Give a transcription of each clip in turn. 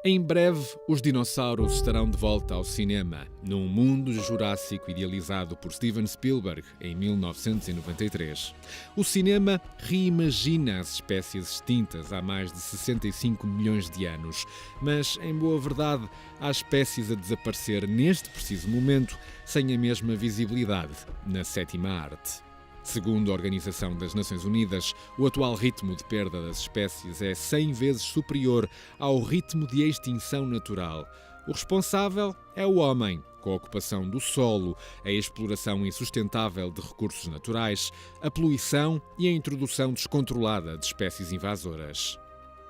Em breve, os dinossauros estarão de volta ao cinema, num mundo jurássico idealizado por Steven Spielberg em 1993. O cinema reimagina as espécies extintas há mais de 65 milhões de anos, mas, em boa verdade, há espécies a desaparecer neste preciso momento sem a mesma visibilidade na sétima arte. Segundo a Organização das Nações Unidas, o atual ritmo de perda das espécies é 100 vezes superior ao ritmo de extinção natural. O responsável é o homem, com a ocupação do solo, a exploração insustentável de recursos naturais, a poluição e a introdução descontrolada de espécies invasoras.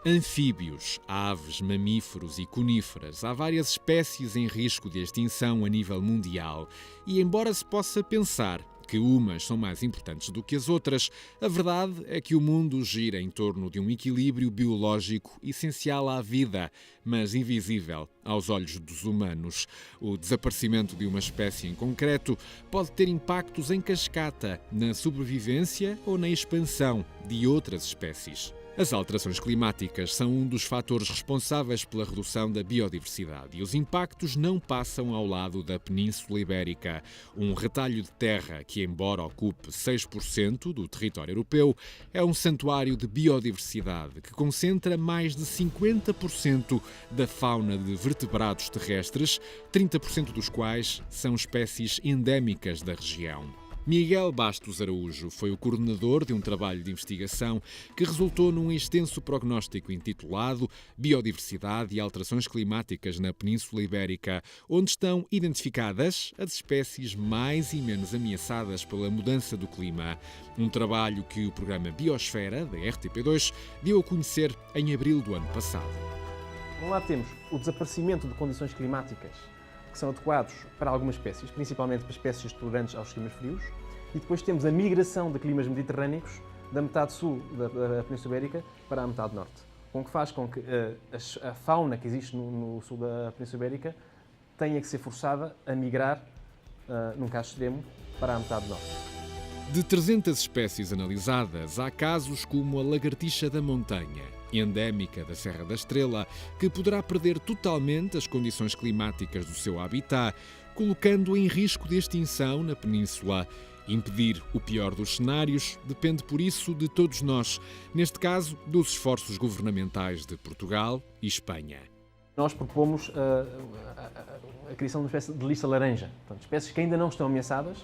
Anfíbios, aves, mamíferos e coníferas. Há várias espécies em risco de extinção a nível mundial e, embora se possa pensar que umas são mais importantes do que as outras, a verdade é que o mundo gira em torno de um equilíbrio biológico essencial à vida, mas invisível aos olhos dos humanos. O desaparecimento de uma espécie em concreto pode ter impactos em cascata na sobrevivência ou na expansão de outras espécies. As alterações climáticas são um dos fatores responsáveis pela redução da biodiversidade e os impactos não passam ao lado da Península Ibérica, um retalho de terra que, embora ocupe 6% do território europeu, é um santuário de biodiversidade que concentra mais de 50% da fauna de vertebrados terrestres, 30% dos quais são espécies endémicas da região. Miguel Bastos Araújo foi o coordenador de um trabalho de investigação que resultou num extenso prognóstico intitulado Biodiversidade e Alterações Climáticas na Península Ibérica, onde estão identificadas as espécies mais e menos ameaçadas pela mudança do clima. Um trabalho que o programa Biosfera, da RTP2, deu a conhecer em abril do ano passado. Por um lado temos o desaparecimento de condições climáticas que são adequados para algumas espécies, principalmente para espécies tolerantes aos climas frios, e depois temos a migração de climas mediterrâneos da metade sul da Península Ibérica para a metade norte, o que faz com que a fauna que existe no sul da Península Ibérica tenha que ser forçada a migrar, num caso extremo, para a metade norte. De 300 espécies analisadas, há casos como a lagartixa da montanha, endémica da Serra da Estrela, que poderá perder totalmente as condições climáticas do seu habitat, colocando em risco de extinção na península. Impedir o pior dos cenários depende, por isso, de todos nós, neste caso, dos esforços governamentais de Portugal e Espanha. Nós propomos a criação de uma espécie de lista laranja, portanto, espécies que ainda não estão ameaçadas,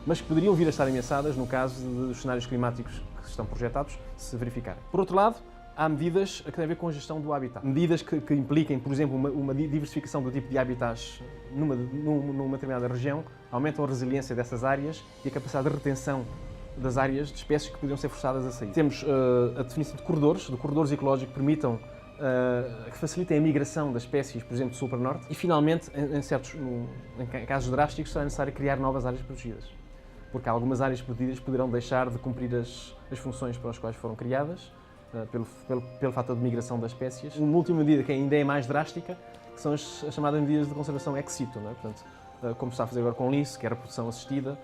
mas que poderiam vir a estar ameaçadas no caso dos cenários climáticos que estão projetados se verificarem. Por outro lado, há medidas que têm a ver com a gestão do habitat. Medidas que impliquem, por exemplo, uma diversificação do tipo de habitats numa determinada região, aumentam a resiliência dessas áreas e a capacidade de retenção das áreas de espécies que poderiam ser forçadas a sair. Temos a definição de corredores ecológicos que permitam que facilitem a migração das espécies, por exemplo, de sul para norte. E, finalmente, em casos drásticos, será necessário criar novas áreas protegidas, porque algumas áreas protegidas poderão deixar de cumprir as funções para as quais foram criadas, pelo fator de migração das espécies. Uma última medida que ainda é mais drástica, que são as chamadas medidas de conservação ex situ, não é? Portanto, como se está a fazer agora com o lince, que é a reprodução assistida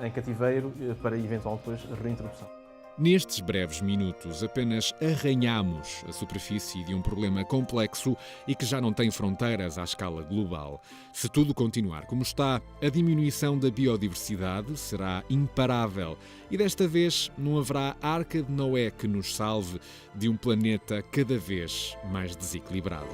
em cativeiro, para eventual depois reintrodução. Nestes breves minutos, apenas arranhamos a superfície de um problema complexo e que já não tem fronteiras à escala global. Se tudo continuar como está, a diminuição da biodiversidade será imparável e desta vez não haverá arca de Noé que nos salve de um planeta cada vez mais desequilibrado.